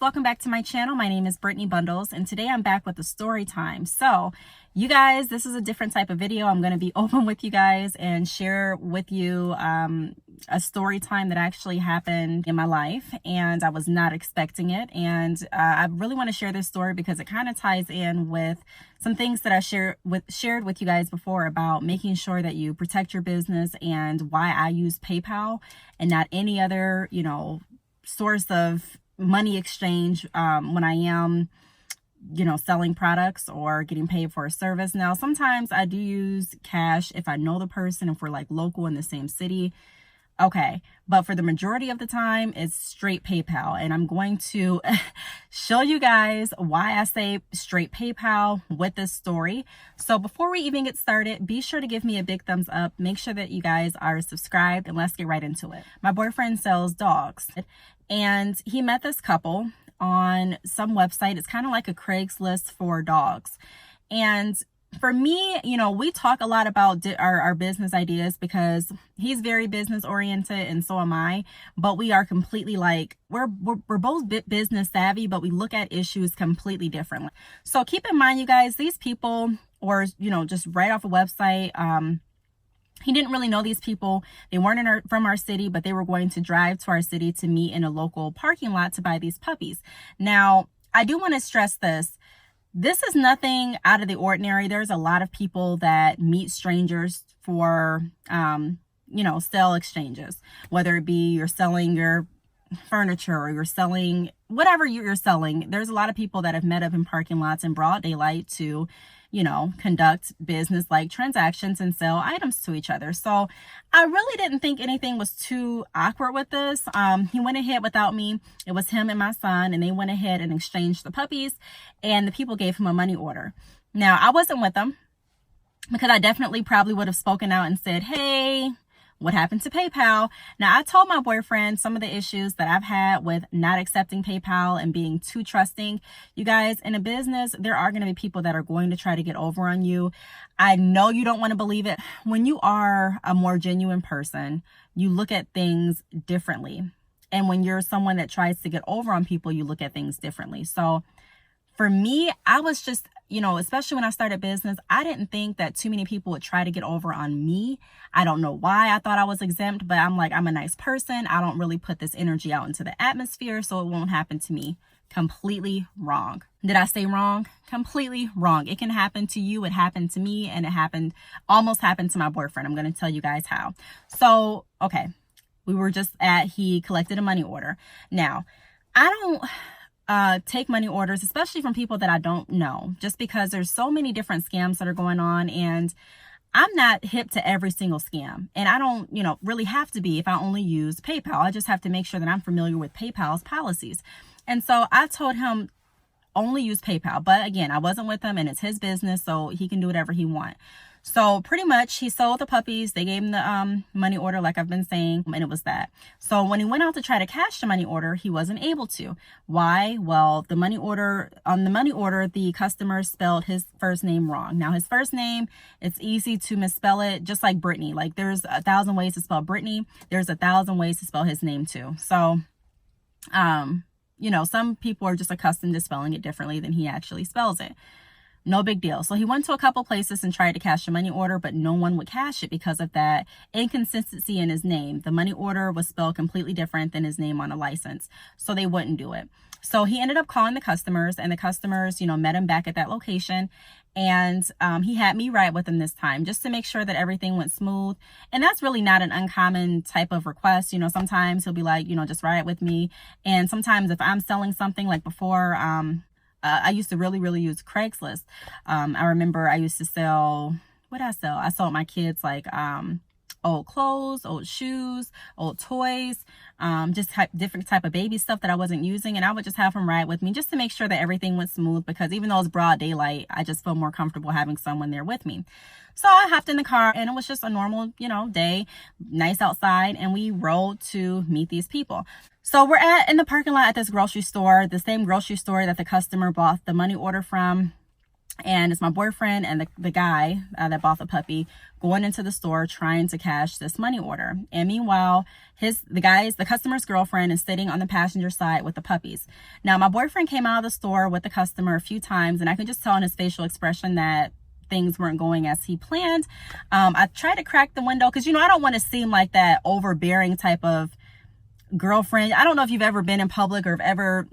welcome back to my channel. My name is Brittany Bundles, and today I'm back with a story time. So you guys, this is a different type of video. I'm going to be open with you guys and share with you a story time that actually happened in my life, and I was not expecting it. And I really want to share this story because it kind of ties in with some things that I shared with you guys before about making sure that you protect your business and why I use PayPal and not any other, source of money exchange when I am, selling products or getting paid for a service. Now, sometimes I do use cash if I know the person, if we're like local in the same city. Okay, but for the majority of the time, it's straight PayPal. And I'm going to show you guys why I say straight PayPal with this story. So before we even get started, be sure to give me a big thumbs up. Make sure that you guys are subscribed, and let's get right into it. My boyfriend sells dogs, and he met this couple on some website. It's kind of like a Craigslist for dogs. And for me, we talk a lot about our business ideas because he's very business oriented and so am I, but we are completely we're both business savvy, but we look at issues completely differently. So keep in mind, you guys, these people, or, just right off a website, he didn't really know these people. They weren't from our city, but they were going to drive to our city to meet in a local parking lot to buy these puppies. Now, I do want to stress this. This is nothing out of the ordinary. There's a lot of people that meet strangers for, sale exchanges, whether it be you're selling your furniture or you're selling whatever you're selling. There's a lot of people that have met up in parking lots in broad daylight to, conduct business like transactions and sell items to each other. So I really didn't think anything was too awkward with this. He went ahead without me. It was him and my son, and they went ahead and exchanged the puppies, and the people gave him a money order. Now, I wasn't with them because I definitely probably would have spoken out and said, hey, what happened to PayPal? Now, I told my boyfriend some of the issues that I've had with not accepting PayPal and being too trusting. You guys, in a business, there are going to be people that are going to try to get over on you. I know you don't want to believe it. When you are a more genuine person, you look at things differently. And when you're someone that tries to get over on people, you look at things differently. So for me, I was just, especially when I started business, I didn't think that too many people would try to get over on me. I don't know why I thought I was exempt, but I'm a nice person. I don't really put this energy out into the atmosphere, so it won't happen to me. Completely wrong. Did I say wrong? Completely wrong. It can happen to you. It happened to me, and it almost happened to my boyfriend. I'm going to tell you guys how. So, okay. He collected a money order. Now, I don't take money orders, especially from people that I don't know, just because there's so many different scams that are going on, and I'm not hip to every single scam, and I don't, really have to be if I only use PayPal. I just have to make sure that I'm familiar with PayPal's policies. And so I told him only use PayPal, but again, I wasn't with him, and it's his business, so he can do whatever he wants. So pretty much he sold the puppies. They gave him the money order, like I've been saying, and it was that. So when he went out to try to cash the money order, he wasn't able to. Why? Well, on the money order, the customer spelled his first name wrong. Now, his first name, it's easy to misspell it, just like Brittany. Like there's 1,000 ways to spell Brittany. There's 1,000 ways to spell his name too. So, some people are just accustomed to spelling it differently than he actually spells it. No big deal. So he went to a couple places and tried to cash a money order, but no one would cash it because of that inconsistency in his name. The money order was spelled completely different than his name on a license, so they wouldn't do it. So he ended up calling the customers, and the customers, met him back at that location. And he had me ride with him this time just to make sure that everything went smooth. And that's really not an uncommon type of request. Sometimes he'll be like, just ride with me. And sometimes if I'm selling something, like before, I used to really, really use Craigslist. I remember I used to sell, what did I sell? I sold my kids old clothes, old shoes, old toys, just different type of baby stuff that I wasn't using. And I would just have them ride with me just to make sure that everything went smooth, because even though it's broad daylight, I just feel more comfortable having someone there with me. So I hopped in the car, and it was just a normal, day, nice outside, and we rode to meet these people. So we're in the parking lot at this grocery store, the same grocery store that the customer bought the money order from. And it's my boyfriend and the guy that bought the puppy going into the store trying to cash this money order. And meanwhile, the customer's girlfriend is sitting on the passenger side with the puppies. Now, my boyfriend came out of the store with the customer a few times, and I could just tell in his facial expression that things weren't going as he planned. I tried to crack the window because, I don't want to seem like that overbearing type of girlfriend. I don't know if you've ever been in public or have ever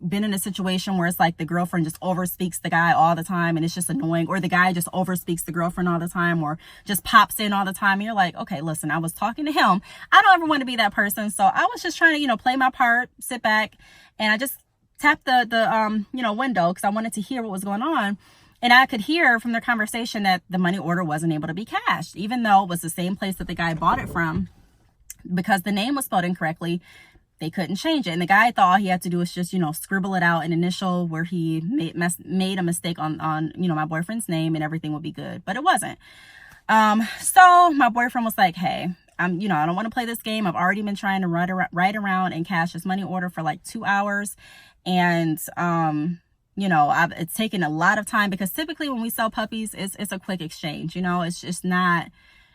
been in a situation where it's like the girlfriend just overspeaks the guy all the time and it's just annoying, or the guy just overspeaks the girlfriend all the time, or just pops in all the time. And you're like, okay, listen, I was talking to him. I don't ever want to be that person. So I was just trying to, play my part, sit back, and I just tapped the window because I wanted to hear what was going on. And I could hear from their conversation that the money order wasn't able to be cashed, even though it was the same place that the guy bought it from. Because the name was spelled incorrectly, they couldn't change it. And the guy thought all he had to do was just, scribble it out, an initial where he made a mistake on my boyfriend's name, and everything would be good. But it wasn't. So my boyfriend was like, hey, I don't want to play this game. I've already been trying to ride around and cash this money order for like 2 hours. And, it's taken a lot of time, because typically when we sell puppies, it's a quick exchange. It's just not...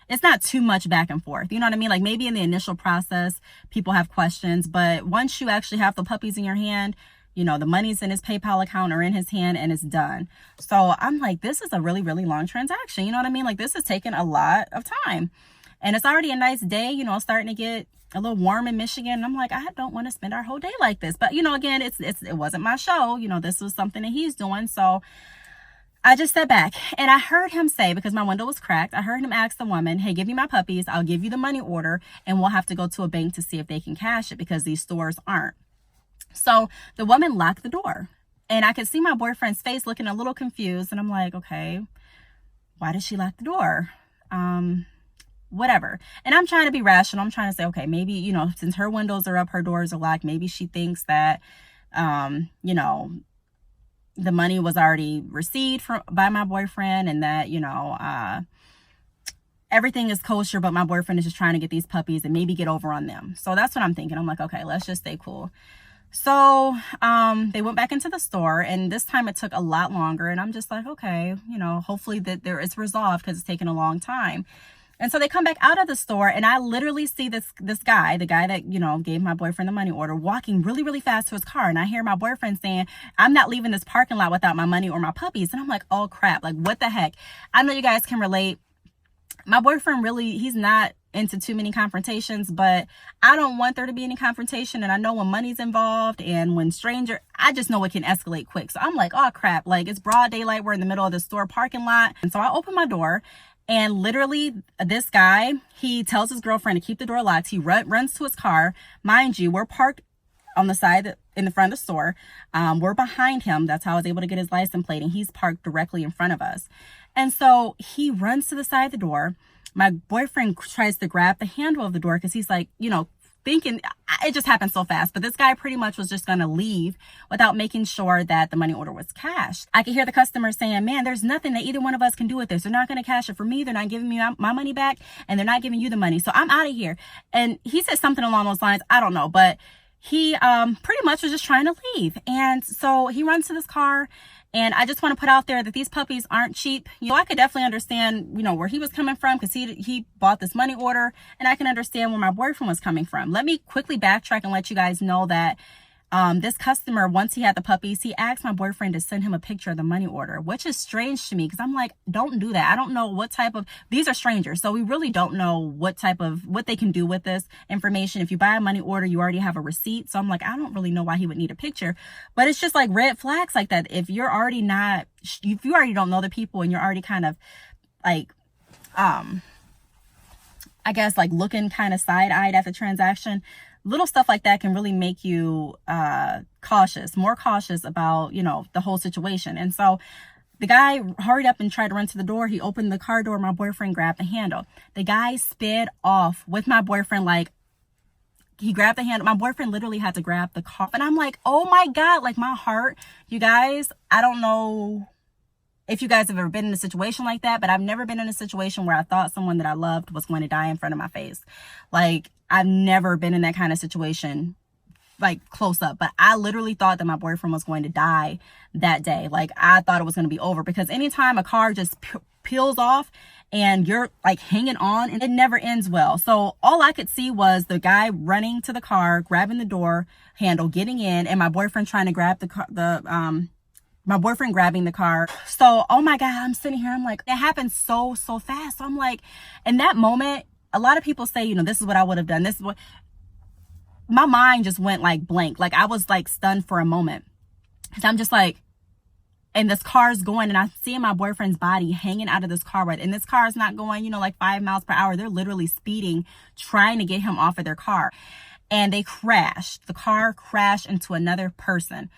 It's not too much back and forth. You know what I mean? Like maybe in the initial process, people have questions, but once you actually have the puppies in your hand, the money's in his PayPal account or in his hand, and it's done. So I'm like, this is a really, really long transaction. You know what I mean? Like this is taking a lot of time, and it's already a nice day, starting to get a little warm in Michigan. And I'm like, I don't want to spend our whole day like this. But, again, it wasn't my show. This was something that he's doing. So I just sat back, and I heard him say, because my window was cracked, I heard him ask the woman, hey, give me my puppies. I'll give you the money order, and we'll have to go to a bank to see if they can cash it, because these stores aren't. So the woman locked the door, and I could see my boyfriend's face looking a little confused. And I'm like, okay, why did she lock the door? Whatever. And I'm trying to be rational. I'm trying to say, okay, maybe, since her windows are up, her doors are locked, maybe she thinks that, the money was already received by my boyfriend, and that, everything is kosher, but my boyfriend is just trying to get these puppies and maybe get over on them. So that's what I'm thinking. I'm like, okay, let's just stay cool. So they went back into the store, and this time it took a lot longer. And I'm just like, okay, hopefully that it's resolved, because it's taken a long time. And so they come back out of the store, and I literally see this guy, the guy that, gave my boyfriend the money order, walking really, really fast to his car. And I hear my boyfriend saying, I'm not leaving this parking lot without my money or my puppies. And I'm like, oh crap, like what the heck? I know you guys can relate. My boyfriend he's not into too many confrontations, but I don't want there to be any confrontation. And I know when money's involved and when I just know it can escalate quick. So I'm like, oh crap, like it's broad daylight. We're in the middle of the store parking lot. And so I open my door. And literally, this guy, he tells his girlfriend to keep the door locked. He runs to his car. Mind you, we're parked on the side in the front of the store. We're behind him. That's how I was able to get his license plate. And he's parked directly in front of us. And so he runs to the side of the door. My boyfriend tries to grab the handle of the door, because he's like, thinking, it just happened so fast. But this guy pretty much was just going to leave without making sure that the money order was cashed. I could hear the customer saying, man, there's nothing that either one of us can do with this. They're not going to cash it for me. They're not giving me my money back, and they're not giving you the money. So I'm out of here. And he said something along those lines. I don't know. But he pretty much was just trying to leave. And so he runs to this car. And I just want to put out there that these puppies aren't cheap. I could definitely understand, where he was coming from, because he bought this money order, and I can understand where my boyfriend was coming from. Let me quickly backtrack and let you guys know that this customer, once he had the puppies, he asked my boyfriend to send him a picture of the money order, which is strange to me, because I'm like, don't do that. I don't know what type of, these are strangers. So we really don't know what they can do with this information. If you buy a money order, you already have a receipt. So I'm like, I don't really know why he would need a picture, but it's just like red flags like that. If you already don't know the people, and you're already kind of like, I guess like looking kind of side-eyed at the transaction, little stuff like that can really make you more cautious about, the whole situation. And so the guy hurried up and tried to run to the door. He opened the car door. My boyfriend grabbed the handle. The guy sped off with my boyfriend. Like, he grabbed the handle. My boyfriend literally had to grab the car. And I'm like, oh my God, like my heart, you guys, I don't know if you guys have ever been in a situation like that, but I've never been in a situation where I thought someone that I loved was going to die in front of my face. Like, I've never been in that kind of situation like close up, but I literally thought that my boyfriend was going to die that day. Like I thought it was going to be over, because anytime a car just peels off and you're like hanging on, and it never ends well. So all I could see was the guy running to the car, grabbing the door handle, getting in, and my boyfriend trying to grab the car, my boyfriend grabbing the car. So, oh my God, I'm sitting here, I'm like, it happened so fast. So I'm like, in that moment, a lot of people say, you know, this is what I would have done. This is what, my mind just went like blank. Like I was like stunned for a moment. So I'm just like, and this car's going, and I'm seeing my boyfriend's body hanging out of this car, right? And this car is not going, you know, like 5 miles per hour. They're literally speeding, trying to get him off of their car. And they crashed. The car crashed into another person.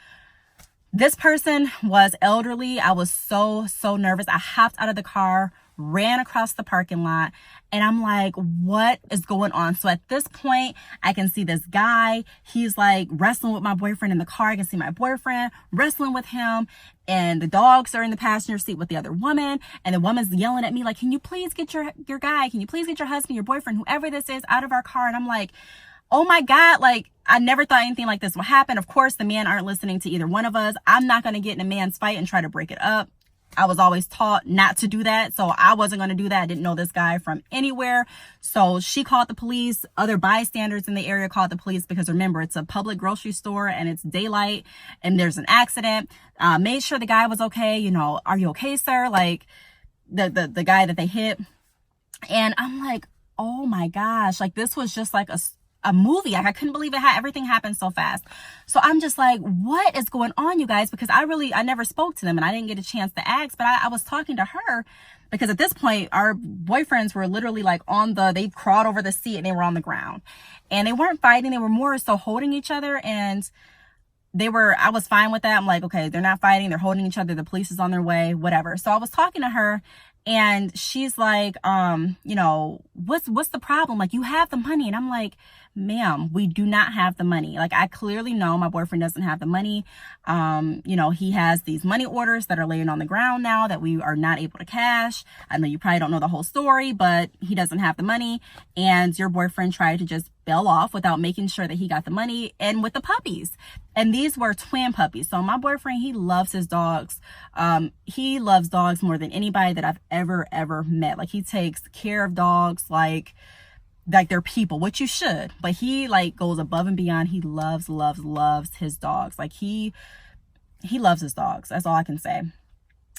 This person was elderly. I was so nervous. I hopped out of the car, ran across the parking lot, and I'm like, what is going on? So at this point, I can see this guy. He's like wrestling with my boyfriend in the car. I can see my boyfriend wrestling with him, and the dogs are in the passenger seat with the other woman. And the woman's yelling at me like, can you please get your guy? Can you please get your husband, your boyfriend, whoever this is, out of our car? And I'm like, oh my God, like I never thought anything like this would happen. Of course, the men aren't listening to either one of us. I'm not going to get in a man's fight and try to break it up. I was always taught not to do that. So I wasn't going to do that. I didn't know this guy from anywhere. So she called the police. Other bystanders in the area called the police, because remember, it's a public grocery store and it's daylight and there's an accident. Made sure the guy was okay. You know, are you okay, sir? Like the guy that they hit. And I'm like, oh my gosh, like this was just like a movie. Like I couldn't believe it. Everything happened so fast. So I'm just like, what is going on, you guys? Because I never spoke to them, and I didn't get a chance to ask, but I was talking to her, because at this point our boyfriends were literally like they crawled over the seat and they were on the ground, and they weren't fighting. They were more so holding each other, and I was fine with that. I'm like, okay, they're not fighting. They're holding each other. The police is on their way, whatever. So I was talking to her, and she's like, you know, what's the problem? Like, you have the money. And I'm like, ma'am, we do not have the money. Like, I clearly know my boyfriend doesn't have the money. You know, he has these money orders that are laying on the ground now that we are not able to cash. I know you probably don't know the whole story, but he doesn't have the money. And your boyfriend tried to just bail off without making sure that he got the money, and with the puppies. And these were twin puppies. So my boyfriend, he loves his dogs. He loves dogs more than anybody that I've ever met. Like, he takes care of dogs like they're people, which you should, but he like goes above and beyond. He loves his dogs. Like he loves his dogs. That's all I can say.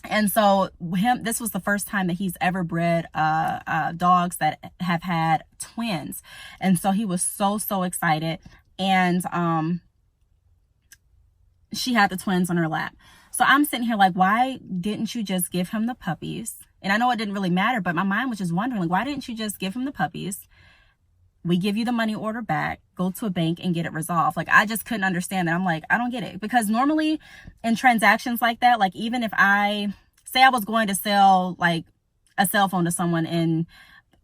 And so this was the first time that he's ever bred dogs that have had twins. And so he was so excited. And she had the twins on her lap. So I'm sitting here like, why didn't you just give him the puppies? And I know it didn't really matter, but my mind was just wondering, like, why didn't you just give him the puppies? We give you the money order back, go to a bank and get it resolved. Like, I just couldn't understand that. I'm like, I don't get it. Because normally in transactions like that, like, even if I was going to sell like a cell phone to someone in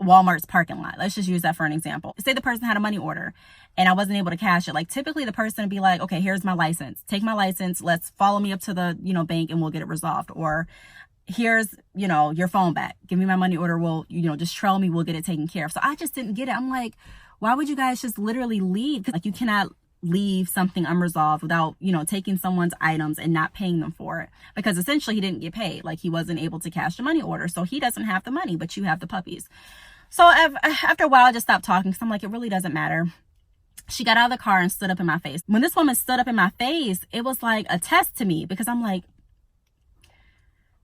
Walmart's parking lot, let's just use that for an example. Say the person had a money order and I wasn't able to cash it. Like, typically the person would be like, okay, here's my license. Take my license. Let's follow me up to the, bank, and we'll get it resolved. Or here's, your phone back. Give me my money order. We'll, just trail me. We'll get it taken care of. So I just didn't get it. I'm like, why would you guys just literally leave? Like, you cannot leave something unresolved without, taking someone's items and not paying them for it. Because essentially he didn't get paid. Like, he wasn't able to cash the money order. So he doesn't have the money, but you have the puppies. So after a while, I just stopped talking, because I'm like, it really doesn't matter. She got out of the car and stood up in my face. When this woman stood up in my face, it was like a test to me, because I'm like,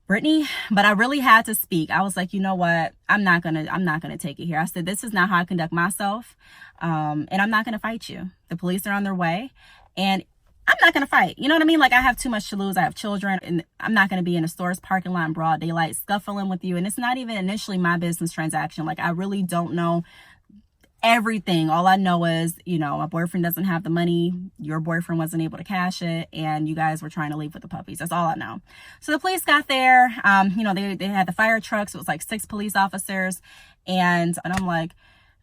Brittany, but I really had to speak. I was like, you know what? I'm not gonna take it here. I said, this is not how I conduct myself. And I'm not gonna fight you. The police are on their way, and I'm not gonna fight. You know what I mean? Like, I have too much to lose. I have children, and I'm not gonna be in a store's parking lot in broad daylight scuffling with you. And it's not even initially my business transaction. Like, I really don't know everything. All I know is, my boyfriend doesn't have the money. Your boyfriend wasn't able to cash it, and you guys were trying to leave with the puppies. That's all I know. So the police got there. They had the fire trucks. It was like 6 police officers, and I'm like,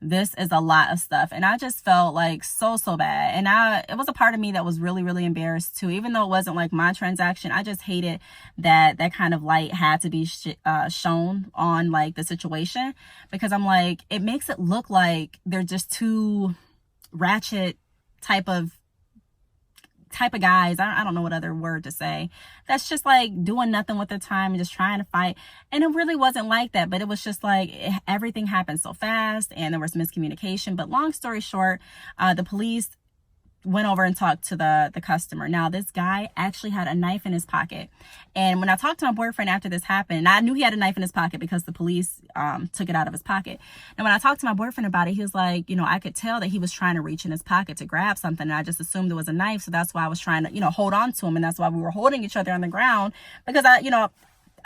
this is a lot of stuff. And I just felt like so bad. And it was a part of me that was really embarrassed too. Even though it wasn't like my transaction, I just hated that kind of light had to be shown on like the situation, because I'm like, it makes it look like they're just two ratchet type of type of guys, I don't know what other word to say, that's just like doing nothing with their time and just trying to fight. And it really wasn't like that, but it was just like everything happened so fast and there was miscommunication. But long story short, the police went over and talked to the customer. Now, this guy actually had a knife in his pocket. And when I talked to my boyfriend after this happened, I knew he had a knife in his pocket because the police took it out of his pocket. And when I talked to my boyfriend about it, he was like, I could tell that he was trying to reach in his pocket to grab something. And I just assumed it was a knife. So that's why I was trying to, hold on to him. And that's why we were holding each other on the ground, because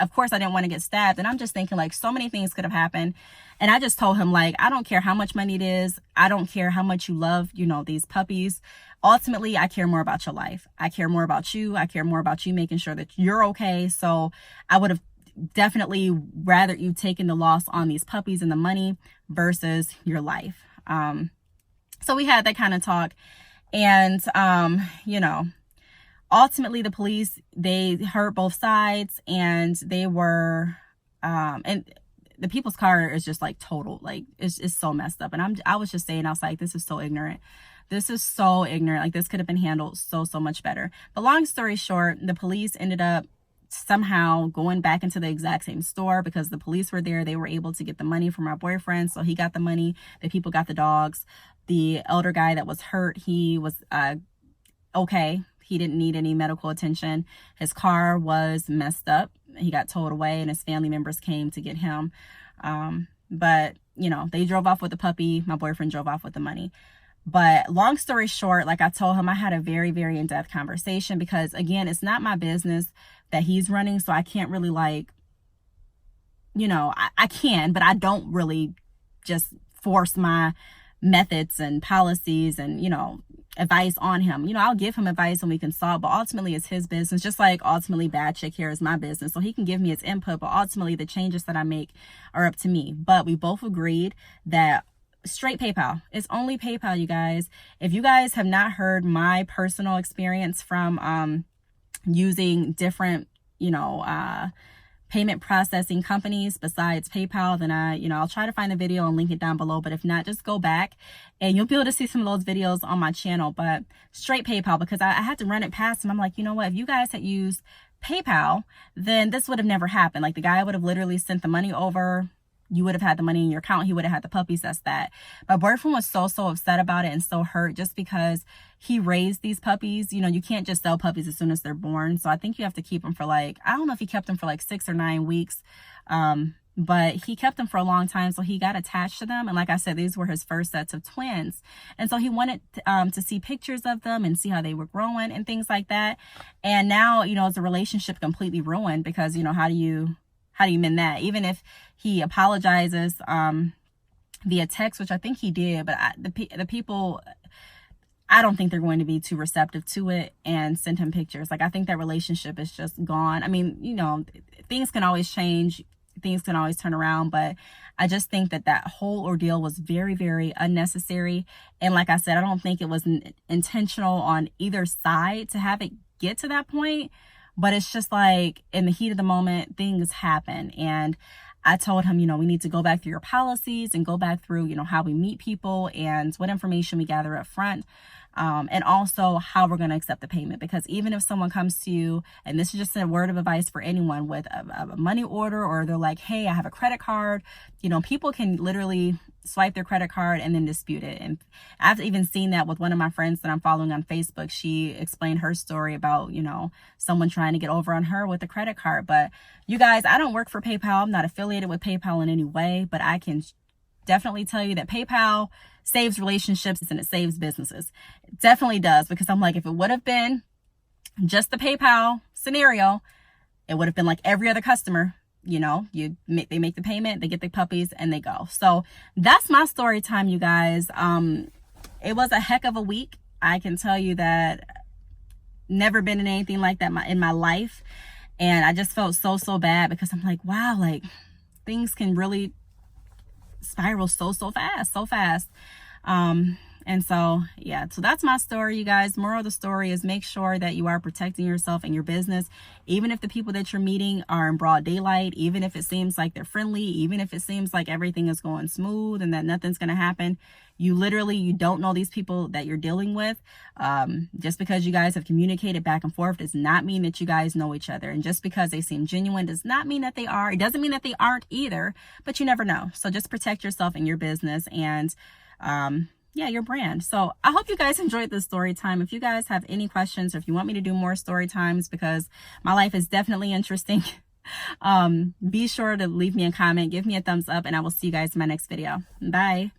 of course I didn't want to get stabbed. And I'm just thinking, like, so many things could have happened. And I just told him, like, I don't care how much money it is. I don't care how much you love, these puppies. Ultimately, I care more about your life. I care more about you. I care more about you making sure that you're okay. So I would have definitely rather you taking the loss on these puppies and the money versus your life. So we had that kind of talk. And, ultimately the police, they heard both sides, and they were, and the people's car is just like total, like it's so messed up. And I was just saying, I was like, this is so ignorant. This is so ignorant. Like, this could have been handled so much better. But long story short, the police ended up somehow going back into the exact same store because the police were there. They were able to get the money from our boyfriend. So he got the money. The people got the dogs. The elder guy that was hurt, he was okay. He didn't need any medical attention. His car was messed up. He got towed away, and his family members came to get him. But, they drove off with the puppy. My boyfriend drove off with the money. But long story short, like I told him, I had a very, very in-depth conversation because, again, it's not my business that he's running. So I can't really I can, but I don't really just force my methods and policies and, advice on him. I'll give him advice and we can solve, but ultimately it's his business. Just like ultimately Bad Chick here is my business. So he can give me his input, but ultimately the changes that I make are up to me. But we both agreed that straight PayPal. It's only PayPal, you guys. If you guys have not heard my personal experience from using different, payment processing companies besides PayPal, then I'll try to find a video and link it down below. But if not, just go back and you'll be able to see some of those videos on my channel. But straight PayPal, because I had to run it past him. I'm like, what, if you guys had used PayPal, then this would have never happened. Like, the guy would have literally sent the money over. You would have had the money in your account. He would have had the puppies. That's that. My boyfriend was so upset about it and so hurt just because he raised these puppies. You can't just sell puppies as soon as they're born. So I think you have to keep them for I don't know if he kept them for 6 or 9 weeks. But he kept them for a long time. So he got attached to them. And like I said, these were his first sets of twins. And so he wanted to see pictures of them and see how they were growing and things like that. And now, it's a relationship completely ruined because, how do you mend that? Even if he apologizes via text, which I think he did, but the people, I don't think they're going to be too receptive to it and send him pictures. I think that relationship is just gone. I mean, things can always change. Things can always turn around, but I just think that whole ordeal was very, very unnecessary. And like I said, I don't think it was intentional on either side to have it get to that point. But it's just in the heat of the moment, things happen. And I told him, we need to go back through your policies and go back through, how we meet people and what information we gather up front. And also how we're going to accept the payment. Because even if someone comes to you, and this is just a word of advice for anyone with a money order, or they're like, hey, I have a credit card, people can literally swipe their credit card and then dispute it. And I've even seen that with one of my friends that I'm following on Facebook. She explained her story about, someone trying to get over on her with a credit card. But you guys, I don't work for PayPal. I'm not affiliated with PayPal in any way, but I can definitely tell you that PayPal saves relationships and it saves businesses. It definitely does, because I'm like, if it would have been just the PayPal scenario, it would have been like every other customer. They make the payment, they get the puppies, and they go. So that's my story time, you guys. It was a heck of a week. I can tell you that never been in anything like that in my life. And I just felt so bad because I'm like, wow, things can really spiral so fast. And so, yeah, so that's my story, you guys. Moral of the story is make sure that you are protecting yourself and your business, even if the people that you're meeting are in broad daylight, even if it seems like they're friendly, even if it seems like everything is going smooth and that nothing's going to happen. You don't know these people that you're dealing with. Just because you guys have communicated back and forth does not mean that you guys know each other. And just because they seem genuine does not mean that they are. It doesn't mean that they aren't either, but you never know. So just protect yourself and your business and, yeah, your brand. So I hope you guys enjoyed this story time. If you guys have any questions or if you want me to do more story times, because my life is definitely interesting, be sure to leave me a comment, give me a thumbs up, and I will see you guys in my next video. Bye.